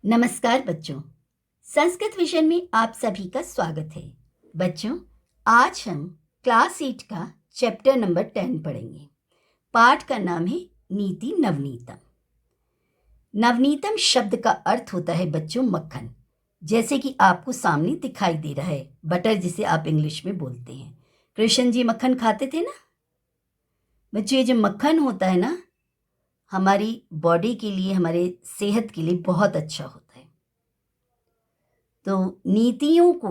नमस्कार बच्चों, संस्कृत विषय में आप सभी का स्वागत है। बच्चों, आज हम क्लास 8 का चैप्टर नंबर 10 पढ़ेंगे। पाठ का नाम है नीति नवनीतम। नवनीतम शब्द का अर्थ होता है बच्चों मक्खन, जैसे कि आपको सामने दिखाई दे रहा है, बटर जिसे आप इंग्लिश में बोलते हैं। कृष्ण जी मक्खन खाते थे ना बच्चों। ये जो मक्खन होता है ना, हमारी बॉडी के लिए, हमारे सेहत के लिए बहुत अच्छा होता है। तो नीतियों को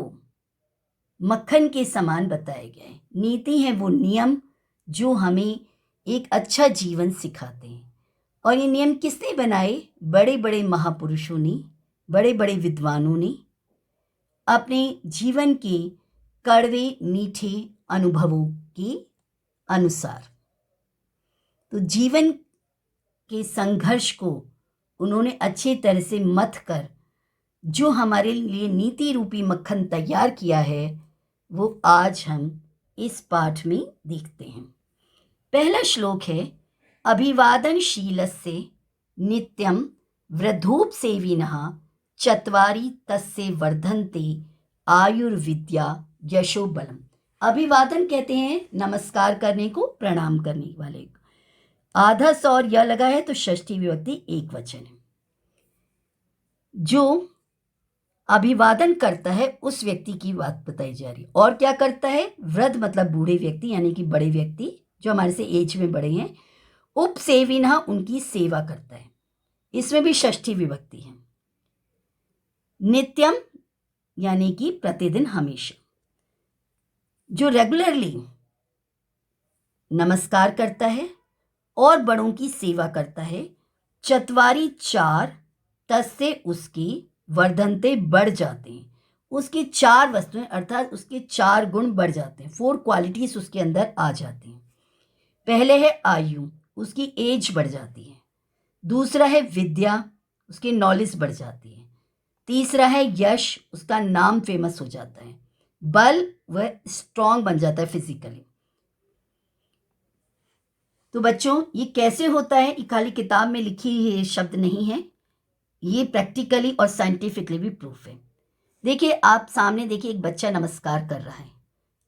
मक्खन के समान बताया गया है। नीति है वो नियम जो हमें एक अच्छा जीवन सिखाते हैं। और ये नियम किसने बनाए? बड़े बड़े महापुरुषों ने, बड़े बड़े विद्वानों ने अपने जीवन के कड़वे मीठे अनुभवों के अनुसार। तो जीवन के संघर्ष को उन्होंने अच्छी तरह से मथ कर जो हमारे लिए नीति रूपी मक्खन तैयार किया है, वो आज हम इस पाठ में देखते हैं। पहला श्लोक है, अभिवादनशीलस्य नित्यं वृद्धोपसेविनः चत्वारि तस्य वर्धन्ते आयुर्विद्या यशो बलम। अभिवादन कहते हैं नमस्कार करने को, प्रणाम करने वाले को। आधा स और य लगा है तो षष्ठी विभक्ति एक वचन है। जो अभिवादन करता है उस व्यक्ति की बात बताई जा रही है। और क्या करता है? वृद्ध मतलब बूढ़े व्यक्ति, यानी कि बड़े व्यक्ति जो हमारे से एज में बड़े हैं। उपसेविना उनकी सेवा करता है, इसमें भी षष्ठी विभक्ति है। नित्यम यानी कि प्रतिदिन, हमेशा। जो रेगुलरली नमस्कार करता है और बड़ों की सेवा करता है। चत्वारी चार, तस्से उसकी, वर्धनते बढ़ जाते हैं। उसकी चार वस्तुएं अर्थात उसके चार गुण बढ़ जाते हैं, 4 क्वालिटीज उसके अंदर आ जाती हैं। पहले है आयु, उसकी एज बढ़ जाती है। दूसरा है विद्या, उसकी नॉलेज बढ़ जाती है। तीसरा है यश, उसका नाम फेमस हो जाता है। बल, वह स्ट्रांग बन जाता है फिजिकली। तो बच्चों, ये कैसे होता है? ये खाली किताब में लिखी ये शब्द नहीं है, ये प्रैक्टिकली और साइंटिफिकली भी प्रूफ है। देखिए, आप सामने देखिए, एक बच्चा नमस्कार कर रहा है।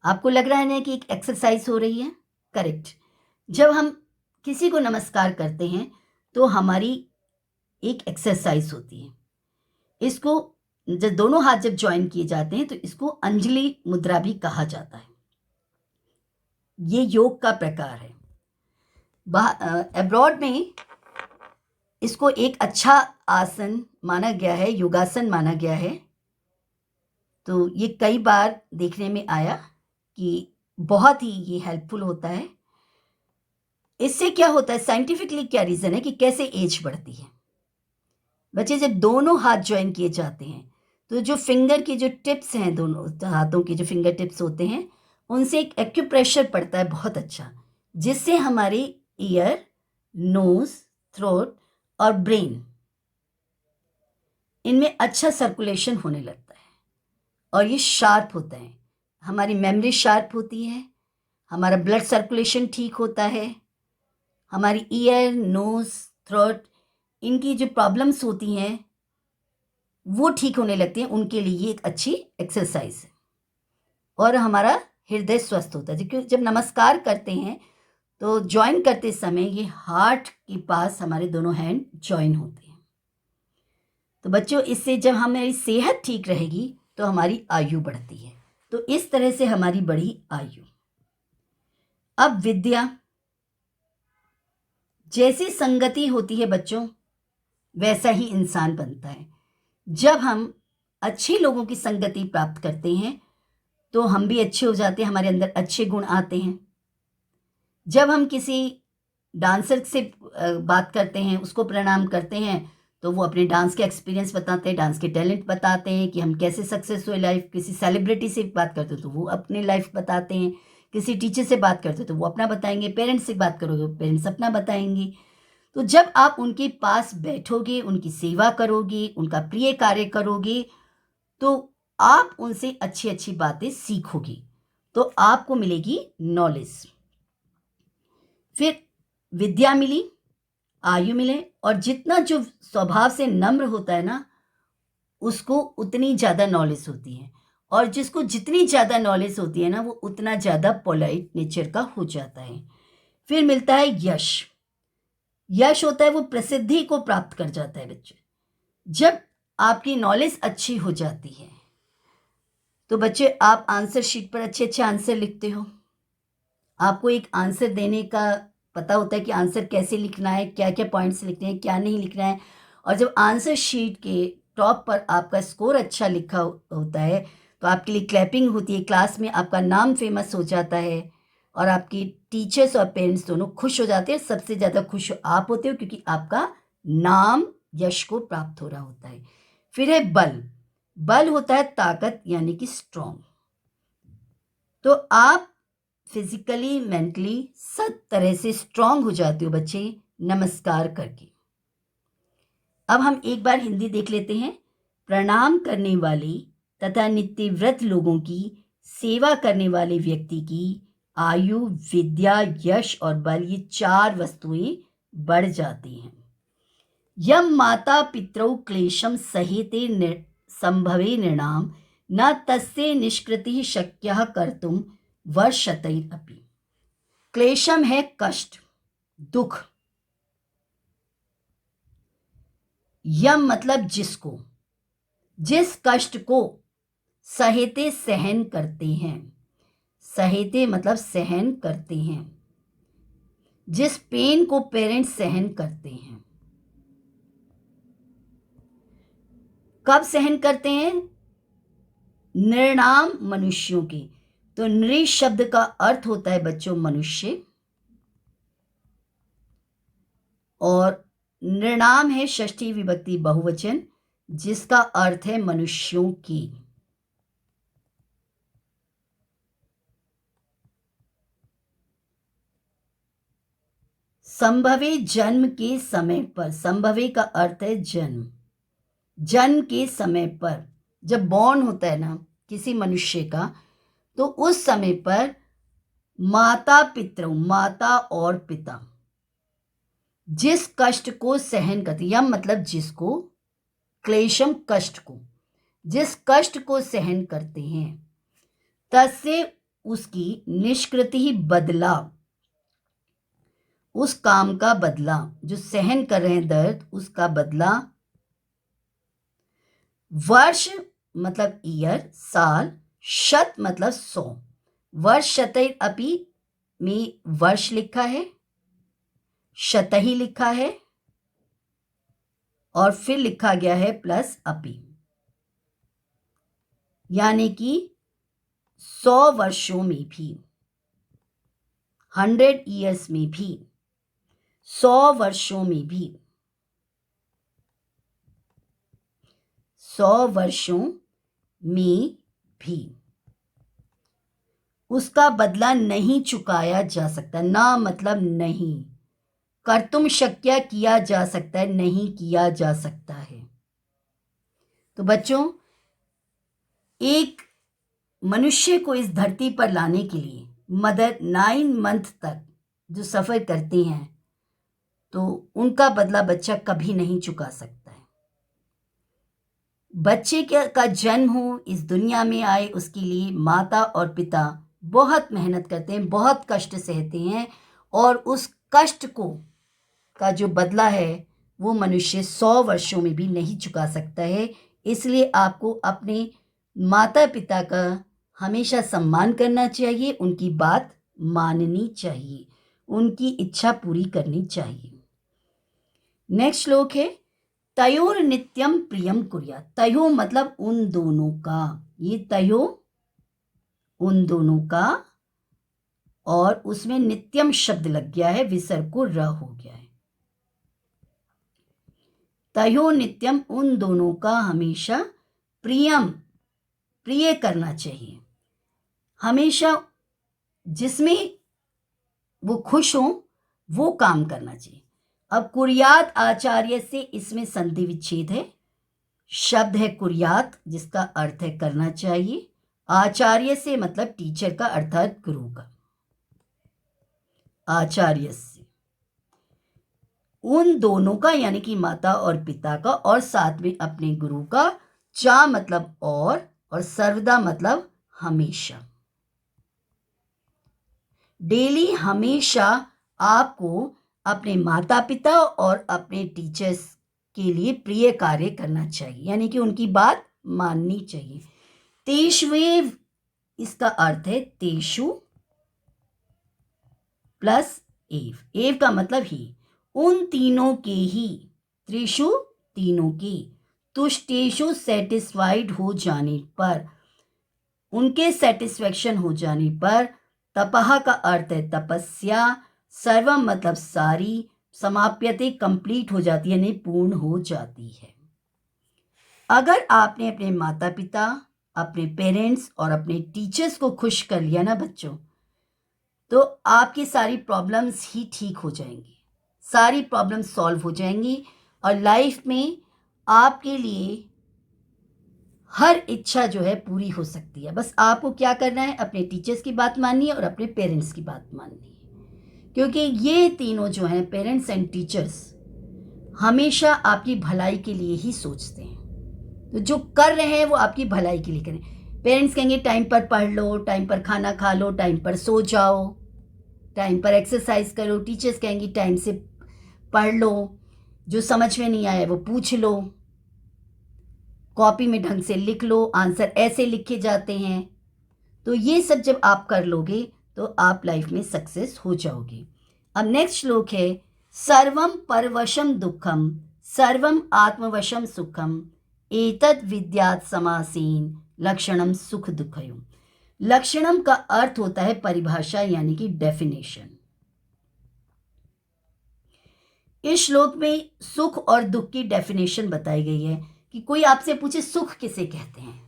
आपको लग रहा है ना कि एक एक्सरसाइज हो रही है? करेक्ट। जब हम किसी को नमस्कार करते हैं तो हमारी एक एक्सरसाइज होती है। इसको जब दोनों हाथ जब ज्वाइन किए जाते हैं तो इसको अंजलि मुद्रा भी कहा जाता है। ये योग का प्रकार है। अब्रॉड में इसको एक अच्छा आसन माना गया है, योगासन माना गया है। तो ये कई बार देखने में आया कि बहुत ही ये हेल्पफुल होता है। इससे क्या होता है, साइंटिफिकली क्या रीज़न है कि कैसे एज बढ़ती है। बच्चे, जब दोनों हाथ ज्वाइन किए जाते हैं तो जो फिंगर की जो टिप्स हैं, दोनों हाथों के जो फिंगर टिप्स होते हैं, उनसे एक एक्यूप्रेशर पड़ता है बहुत अच्छा, जिससे हमारे ईयर, नोज, थ्रोट और ब्रेन, इनमें अच्छा सर्कुलेशन होने लगता है और ये शार्प होता है। हमारी मेमोरी शार्प होती है, हमारा ब्लड सर्कुलेशन ठीक होता है, हमारी ईयर, नोज, थ्रोट, इनकी जो प्रॉब्लम्स होती हैं वो ठीक होने लगती हैं। उनके लिए ये एक अच्छी एक्सरसाइज है। और हमारा हृदय स्वस्थ होता है, क्योंकि जब नमस्कार करते हैं तो ज्वाइन करते समय ये हार्ट के पास हमारे दोनों हैंड ज्वाइन होते हैं। तो बच्चों, इससे जब हमारी सेहत ठीक रहेगी तो हमारी आयु बढ़ती है। तो इस तरह से हमारी बढ़ी आयु। अब विद्या, जैसी संगति होती है बच्चों, वैसा ही इंसान बनता है। जब हम अच्छे लोगों की संगति प्राप्त करते हैं तो हम भी अच्छे हो जाते हैं, हमारे अंदर अच्छे गुण आते हैं। जब हम किसी डांसर से बात करते हैं, उसको प्रणाम करते हैं, तो वो अपने डांस के एक्सपीरियंस बताते हैं, डांस के टैलेंट बताते हैं कि हम कैसे सक्सेस हुए लाइफ। किसी सेलिब्रिटी से बात करते हैं तो वो अपने लाइफ बताते हैं। किसी टीचर से बात करते हैं तो वो अपना बताएंगे। पेरेंट्स से बात करोगे, पेरेंट्स अपना बताएंगे। तो जब आप उनके पास बैठोगे, उनकी सेवा करोगे, उनका प्रिय कार्य करोगे, तो आप उनसे अच्छी अच्छी बातें सीखोगे, तो आपको मिलेगी नॉलेज। फिर विद्या मिली, आयु मिले, और जितना जो स्वभाव से नम्र होता है ना, उसको उतनी ज़्यादा नॉलेज होती है, और जिसको जितनी ज़्यादा नॉलेज होती है ना, वो उतना ज़्यादा पोलाइट नेचर का हो जाता है। फिर मिलता है यश। यश होता है वो प्रसिद्धि को प्राप्त कर जाता है बच्चे। जब आपकी नॉलेज अच्छी हो जाती है तो बच्चे आप आंसर शीट पर अच्छे अच्छे आंसर लिखते हो। आपको एक आंसर देने का पता होता है कि आंसर कैसे लिखना है, क्या क्या पॉइंट्स लिखने हैं, क्या नहीं लिखना है। और जब आंसर शीट के टॉप पर आपका स्कोर अच्छा लिखा होता है तो आपके लिए क्लैपिंग होती है, क्लास में आपका नाम फेमस हो जाता है और आपकी टीचर्स और पेरेंट्स दोनों खुश हो जाते हैं। सबसे ज़्यादा खुश आप होते हो क्योंकि आपका नाम यश को प्राप्त हो रहा होता है। फिर है बल। बल होता है ताकत, यानी कि स्ट्रॉन्ग। तो आप फिजिकली मेंटली सब तरह से स्ट्रांग हो जाते हो बच्चे नमस्कार करके। अब हम एक बार हिंदी देख लेते हैं। प्रणाम करने वाले तथा नित्य व्रत लोगों की सेवा करने वाले व्यक्ति की आयु, विद्या, यश और बल, ये 4 वस्तुएं बढ़ जाती हैं। यम माता पितरौ क्लेशम सहेते संभवे नृणाम न तस्य निष्कृति शक्यः कर्तुम वर्षतैरपि। क्लेशम है कष्ट, दुख। यम मतलब जिसको, जिस कष्ट को सहेते सहन करते हैं। सहेते मतलब सहन करते हैं। जिस पेन को पेरेंट्स सहन करते हैं। कब सहन करते हैं? नृणाम मनुष्यों की। तो नृ शब्द का अर्थ होता है बच्चों मनुष्य, और नृणाम है षष्ठी विभक्ति बहुवचन जिसका अर्थ है मनुष्यों की। संभवे जन्म के समय पर, संभवे का अर्थ है जन्म। जन्म के समय पर, जब बॉर्न होता है ना किसी मनुष्य का, तो उस समय पर माता पितरौ, माता और पिता जिस कष्ट को सहन करते, यम मतलब जिसको, क्लेशम कष्ट को, जिस कष्ट को सहन करते हैं, तस्य उसकी निष्कृति बदला, उस काम का बदला, जो सहन कर रहे हैं दर्द, उसका बदला। वर्ष मतलब ईयर, साल। शत मतलब 100। वर्ष शतैर अपि में वर्ष लिखा है, शतही लिखा है और फिर लिखा गया है प्लस अपि, यानी कि 100 वर्षों में भी, 100 ईयर्स में भी, 100 वर्षों में भी, 100 वर्षों में भी उसका बदला नहीं चुकाया जा सकता। ना मतलब नहीं, कर्तुम शक्य किया जा सकता है, नहीं किया जा सकता है। तो बच्चों, एक मनुष्य को इस धरती पर लाने के लिए मदर 9 मंथ तक जो सफ़र करती हैं, तो उनका बदला बच्चा कभी नहीं चुका सकता है। बच्चे का जन्म हो, इस दुनिया में आए, उसके लिए माता और पिता बहुत मेहनत करते हैं, बहुत कष्ट सहते हैं, और उस कष्ट को का जो बदला है वो मनुष्य 100 वर्षों में भी नहीं चुका सकता है। इसलिए आपको अपने माता पिता का हमेशा सम्मान करना चाहिए, उनकी बात माननी चाहिए, उनकी इच्छा पूरी करनी चाहिए। नेक्स्ट श्लोक है तयोर नित्यम प्रियम कुर्या। तयो मतलब उन दोनों का, ये तयो उन दोनों का, और उसमें नित्यम शब्द लग गया है, विसर्ग को र हो गया है। तयो नित्यम उन दोनों का हमेशा प्रियम, प्रिय करना चाहिए, हमेशा जिसमें वो खुश हो वो काम करना चाहिए। अब कुर्यात आचार्य से, इसमें संधि विच्छेद है, शब्द है कुर्यात जिसका अर्थ है करना चाहिए, आचार्य से मतलब टीचर का अर्थात गुरु का। आचार्य से उन दोनों का यानी कि माता और पिता का, और साथ में अपने गुरु का चा मतलब और सर्वदा मतलब हमेशा। डेली हमेशा आपको अपने माता पिता और अपने टीचर्स के लिए प्रिय कार्य करना चाहिए, यानी कि उनकी बात माननी चाहिए। तेष्वेव, इसका अर्थ है तेषु प्लस एव। एव का मतलब ही, उन तीनों के ही, त्रिषु तीनों के, तुष्टेषु सेटिस्फाइड हो जाने पर, उनके सेटिस्फेक्शन हो जाने पर, तपह का अर्थ है तपस्या, सर्वम मतलब सारी, समाप्यते कंप्लीट हो जाती है, यानी पूर्ण हो जाती है। अगर आपने अपने माता पिता, अपने पेरेंट्स और अपने टीचर्स को खुश कर लिया ना बच्चों, तो आपकी सारी प्रॉब्लम्स ही ठीक हो जाएंगी, सारी प्रॉब्लम्स सॉल्व हो जाएंगी और लाइफ में आपके लिए हर इच्छा जो है पूरी हो सकती है। बस आपको क्या करना है, अपने टीचर्स की बात माननी है और अपने पेरेंट्स की बात माननी है, क्योंकि ये तीनों जो हैं, पेरेंट्स एंड टीचर्स, हमेशा आपकी भलाई के लिए ही सोचते हैं। तो जो कर रहे हैं वो आपकी भलाई के लिए करें। पेरेंट्स कहेंगे टाइम पर पढ़ लो, टाइम पर खाना खा लो, टाइम पर सो जाओ, टाइम पर एक्सरसाइज करो। टीचर्स कहेंगी टाइम से पढ़ लो, जो समझ में नहीं आया वो पूछ लो, कॉपी में ढंग से लिख लो, आंसर ऐसे लिखे जाते हैं। तो ये सब जब आप कर लोगे तो आप लाइफ में सक्सेस हो जाओगे। अब नेक्स्ट श्लोक है, सर्वम परवशम दुखम सर्वम आत्मवशम सुखम एतद विद्यात समासेन लक्षणम सुख दुखयुम। लक्षणम का अर्थ होता है परिभाषा, यानी कि डेफिनेशन। इस श्लोक में सुख और दुख की डेफिनेशन बताई गई है कि कोई आपसे पूछे सुख किसे कहते हैं,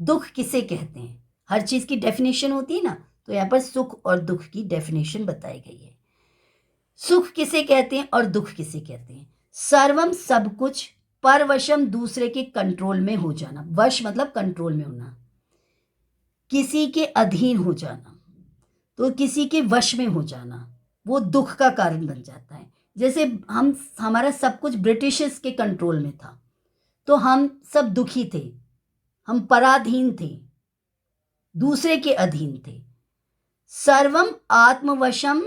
दुख किसे कहते हैं, हर चीज की डेफिनेशन होती है ना, तो यहाँ पर सुख और दुख की डेफिनेशन बताई गई है। सुख किसे कहते हैं और दुख किसे कहते हैं? सर्वम सब कुछ, परवशम दूसरे के कंट्रोल में हो जाना, वश मतलब कंट्रोल में होना, किसी के अधीन हो जाना, तो किसी के वश में हो जाना वो दुख का कारण बन जाता है। जैसे हमारा सब कुछ ब्रिटिशर्स के कंट्रोल में था तो हम सब दुखी थे, हम पराधीन थे, दूसरे के अधीन थे। सर्वम आत्मवशम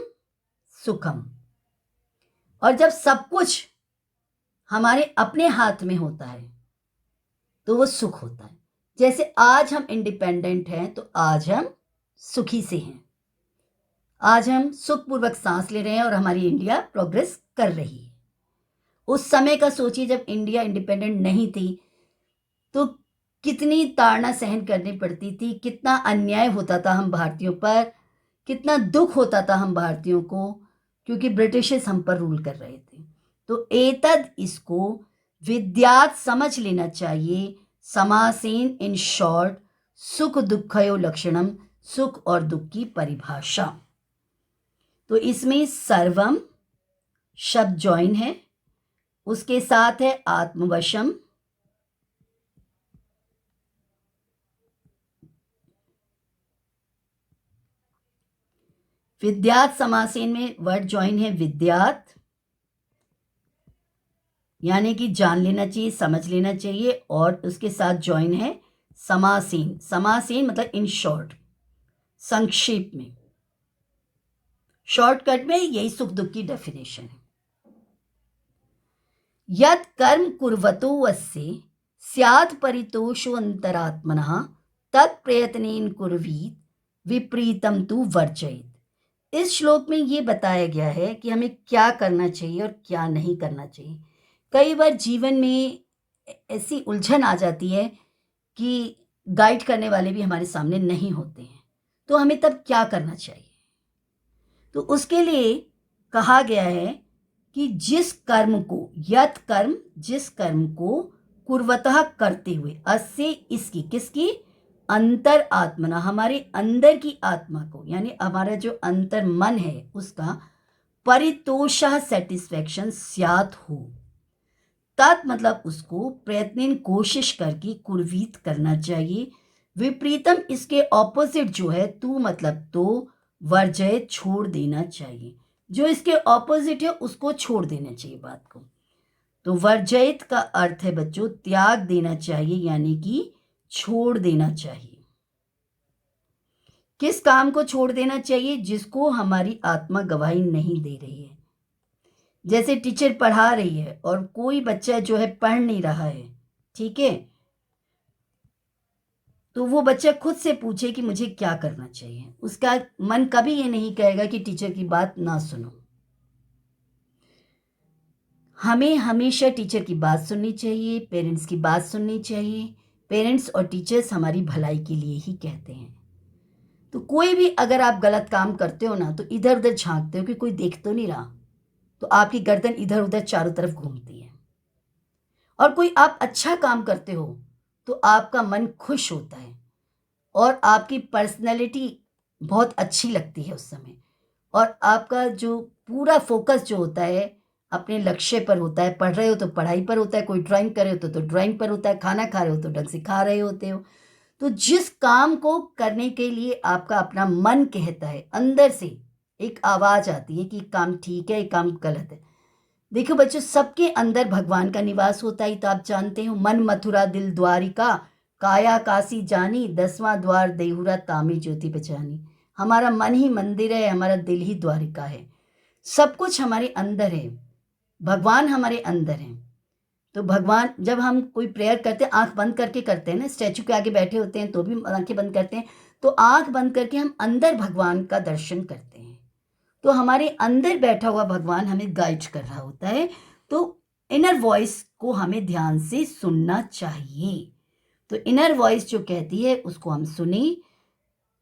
सुखम, और जब सब कुछ हमारे अपने हाथ में होता है तो वो सुख होता है। जैसे आज हम इंडिपेंडेंट हैं तो आज हम सुखी से हैं, आज हम सुखपूर्वक सांस ले रहे हैं और हमारी इंडिया प्रोग्रेस कर रही है। उस समय का सोचिए जब इंडिया इंडिपेंडेंट नहीं थी तो कितनी ताड़ना सहन करनी पड़ती थी, कितना अन्याय होता था हम भारतीयों पर, कितना दुख होता था हम भारतीयों को, क्योंकि ब्रिटिशर्स हम पर रूल कर रहे थे। तो एतद, इसको विद्यात समझ लेना चाहिए, समासेन इन शॉर्ट, सुख दुखयो लक्षणम, सुख और दुख की परिभाषा। तो इसमें सर्वम शब्द ज्वाइन है, उसके साथ है आत्मवशम, विद्यात समासेन में वर्ड ज्वाइन है विद्यात, यानी कि जान लेना चाहिए, समझ लेना चाहिए, और उसके साथ ज्वाइन है समासेन। समासेन मतलब इन शॉर्ट, संक्षेप में, शॉर्टकट में यही सुख दुख की डेफिनेशन है। यत् कर्म कुर्वतो वस्य स्यात् परितोषो अंतरात्मनः तत् प्रयत्नेन कुर्वीत विपरीतम तु वर्जयेत। इस श्लोक में ये बताया गया है कि हमें क्या करना चाहिए और क्या नहीं करना चाहिए। कई बार जीवन में ऐसी उलझन आ जाती है कि गाइड करने वाले भी हमारे सामने नहीं होते हैं, तो हमें तब क्या करना चाहिए? तो उसके लिए कहा गया है कि जिस कर्म को, यत् कर्म, जिस कर्म को कुर्वतः करते हुए, अस्य इसकी, किसकी, अंतर आत्मना, हमारे अंदर की आत्मा को, यानी हमारा जो अंतर मन है उसका परितोषः सेटिस्फैक्शन स्यात् हो, तत् मतलब उसको प्रयत्न कोशिश करके कुर्वीत करना चाहिए, विपरीतम इसके ऑपोजिट जो है, तू मतलब तो, वर्जय छोड़ देना चाहिए, जो इसके ऑपोजिट है उसको छोड़ देना चाहिए बात को। तो वर्जित का अर्थ है बच्चों त्याग देना चाहिए, यानी कि छोड़ देना चाहिए। किस काम को छोड़ देना चाहिए? जिसको हमारी आत्मा गवाही नहीं दे रही है। जैसे टीचर पढ़ा रही है और कोई बच्चा जो है पढ़ नहीं रहा है, ठीक है, तो वो बच्चा खुद से पूछे कि मुझे क्या करना चाहिए। उसका मन कभी ये नहीं कहेगा कि टीचर की बात ना सुनो। हमें हमेशा टीचर की बात सुननी चाहिए, पेरेंट्स की बात सुननी चाहिए। पेरेंट्स और टीचर्स हमारी भलाई के लिए ही कहते हैं। तो कोई भी अगर आप गलत काम करते हो ना, तो इधर उधर झांकते हो कि कोई देख तो नहीं रहा, तो आपकी गर्दन इधर उधर चारों तरफ घूमती है। और कोई आप अच्छा काम करते हो तो आपका मन खुश होता है और आपकी पर्सनैलिटी बहुत अच्छी लगती है उस समय। और आपका जो पूरा फोकस जो होता है अपने लक्ष्य पर होता है। पढ़ रहे हो तो पढ़ाई पर होता है, कोई ड्राइंग कर रहे हो तो ड्राइंग पर होता है, खाना खा रहे हो तो ढंग से खा रहे होते हो। तो जिस काम को करने के लिए आपका अपना मन कहता है, अंदर से एक आवाज आती है कि काम ठीक है, ये काम गलत है। देखो बच्चों, सबके अंदर भगवान का निवास होता ही तो आप जानते हो। मन मथुरा दिल द्वारिका, काया काशी जानी, 10वां द्वार देहुरा तामी ज्योति पहचानी। हमारा मन ही मंदिर है, हमारा दिल ही द्वारिका है। सब कुछ हमारे अंदर है, भगवान हमारे अंदर है। तो भगवान, जब हम कोई प्रेयर करते हैं आंख बंद करके करते हैं ना, स्टैचू के आगे बैठे होते हैं तो भी आंखें बंद करते हैं, तो आंख बंद करके हम अंदर भगवान का दर्शन करते हैं। तो हमारे अंदर बैठा हुआ भगवान हमें गाइड कर रहा होता है। तो इनर वॉइस को हमें ध्यान से सुनना चाहिए। तो इनर वॉइस जो कहती है उसको हम सुने,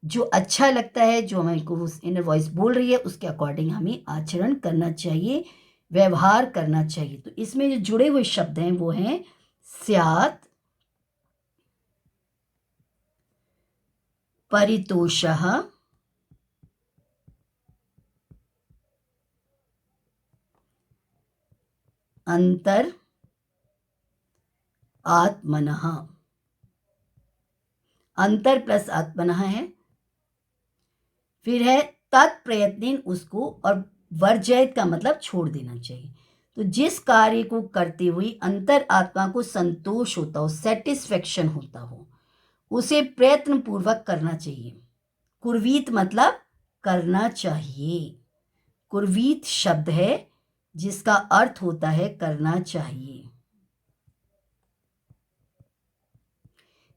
जो अच्छा लगता है, जो हमें को उस इनर वॉइस बोल रही है उसके अकॉर्डिंग हमें आचरण करना चाहिए, व्यवहार करना चाहिए। तो इसमें जो जुड़े हुए शब्द हैं वो हैं स्यात्, परितोषः, अंतर आत्मनः। अंतर प्लस आत्मनः है। फिर है तत्प्रयत्नेन, उसको, और वर्जयत का मतलब छोड़ देना चाहिए। तो जिस कार्य को करते हुए अंतर आत्मा को संतोष होता हो, सेटिस्फेक्शन होता हो, उसे प्रयत्न पूर्वक करना चाहिए। कुर्वीत मतलब करना चाहिए। कुर्वीत शब्द है जिसका अर्थ होता है करना चाहिए।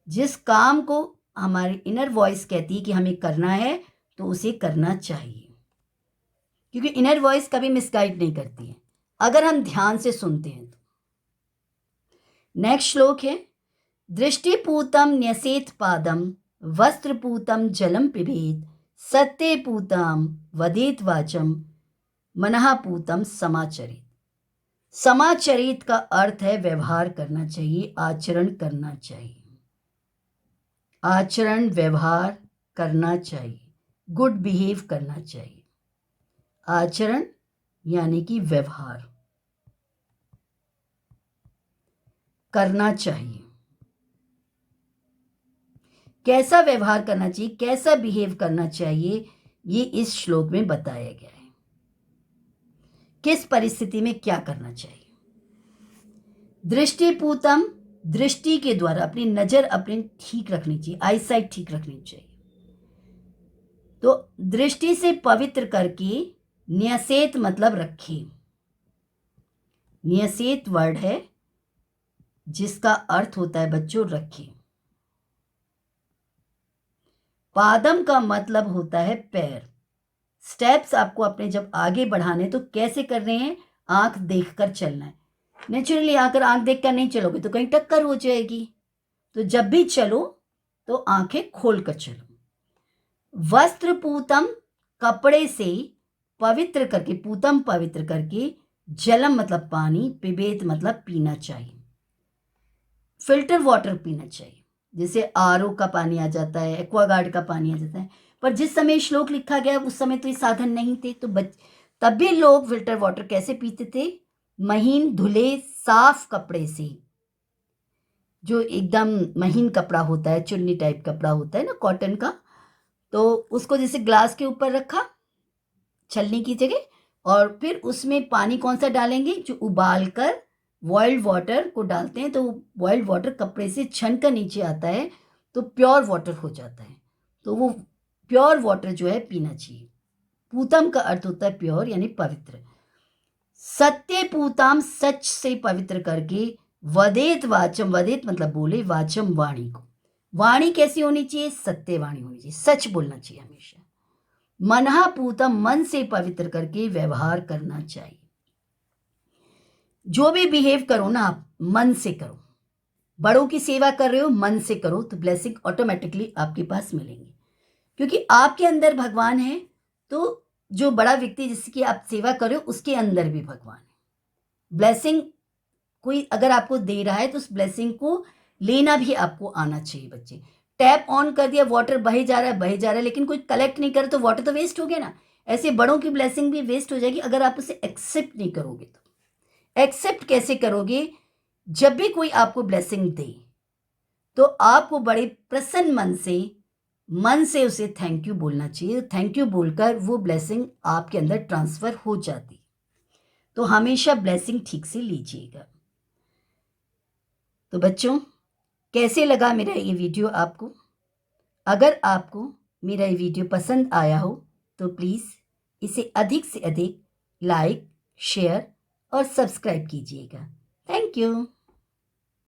जिस काम को हमारी इनर वॉइस कहती है कि हमें करना है तो उसे करना चाहिए, क्योंकि इनर वॉइस कभी मिसगाइड नहीं करती है अगर हम ध्यान से सुनते हैं तो। नेक्स्ट श्लोक है दृष्टिपूतम न्यसेत पादम, वस्त्रपूतम जलम पिबेत, सत्यपूतम वदेत वाचम, मनःपूतम समाचरित। समाचरित का अर्थ है व्यवहार करना चाहिए, आचरण करना चाहिए। आचरण, व्यवहार करना चाहिए, गुड बिहेव करना चाहिए। आचरण यानी कि व्यवहार करना चाहिए। कैसा व्यवहार करना चाहिए, कैसा बिहेव करना चाहिए, ये इस श्लोक में बताया गया है। किस परिस्थिति में क्या करना चाहिए। दृष्टिपूतम, दृष्टि के द्वारा अपनी नजर अपनी ठीक रखनी चाहिए, आईसाइट ठीक रखनी चाहिए। तो दृष्टि से पवित्र करके, न्यसेत मतलब रखे। न्यसेत वर्ड है जिसका अर्थ होता है बच्चों रखे। पादम का मतलब होता है पैर। स्टेप्स आपको अपने जब आगे बढ़ाने तो कैसे कर रहे हैं, आंख देखकर चलना है। नेचुरली अगर आंख देखकर नहीं चलोगे तो कहीं टक्कर हो जाएगी। तो जब भी चलो तो आंखें खोलकर चलो। वस्त्र पूतम, कपड़े से पवित्र करके, पूतम पवित्र करके, जलम मतलब पानी, पिबेत मतलब पीना चाहिए। फिल्टर वाटर पीना चाहिए, जैसे आरओ का पानी आ जाता है, एक्वागार्ड का पानी आ जाता है। पर जिस समय श्लोक लिखा गया उस समय तो ये साधन नहीं थे, तो तब भी लोग फिल्टर वाटर कैसे पीते थे, महीन धुले साफ कपड़े से। जो एकदम महीन कपड़ा होता है, चुन्नी टाइप कपड़ा होता है ना कॉटन का, तो उसको जैसे ग्लास के ऊपर रखा छलनी की जगह, और फिर उसमें पानी कौन सा डालेंगे, जो उबाल कर बॉइल्ड वाटर को डालते हैं तो बॉइल्ड वाटर कपड़े से छन कर नीचे आता है तो प्योर वाटर हो जाता है। तो वो प्योर वाटर जो है पीना चाहिए। पूतम का अर्थ होता है प्योर यानी पवित्र। सत्य पूताम सच से पवित्र करके वदेत वाचम, वदेत मतलब बोले, वाचम वाणी को। वाणी कैसी होनी चाहिए? सत्य वाणी होनी चाहिए, सच बोलना चाहिए हमेशा। मनहा पूतम मन से पवित्र करके व्यवहार करना चाहिए। जो भी बिहेव करो ना आप मन से करो। बड़ों की सेवा कर रहे हो मन से करो तो ब्लेसिंग ऑटोमेटिकली आपके पास मिलेंगे, क्योंकि आपके अंदर भगवान है। तो जो बड़ा व्यक्ति जिसकी आप सेवा कर रहे हो उसके अंदर भी भगवान है। ब्लेसिंग कोई अगर आपको दे रहा है तो उस ब्लेसिंग को लेना भी आपको आना चाहिए बच्चे। टैप ऑन कर दिया, वाटर बहे जा रहा है, लेकिन कोई कलेक्ट नहीं करे तो वाटर तो वेस्ट हो गया ना। ऐसे बड़ों की ब्लेसिंग भी वेस्ट हो जाएगी अगर आप उसे एक्सेप्ट नहीं करोगे। तो एक्सेप्ट कैसे करोगे? जब भी कोई आपको ब्लेसिंग दे तो आपको बड़े प्रसन्न मन से उसे थैंक यू बोलना चाहिए। थैंक यू बोलकर वो ब्लेसिंग आपके अंदर ट्रांसफर हो जाती। तो हमेशा ब्लेसिंग ठीक से लीजिएगा। तो बच्चों, कैसे लगा मेरा ये वीडियो आपको? अगर आपको मेरा ये वीडियो पसंद आया हो तो प्लीज़ इसे अधिक से अधिक लाइक, शेयर और सब्सक्राइब कीजिएगा। Thank you.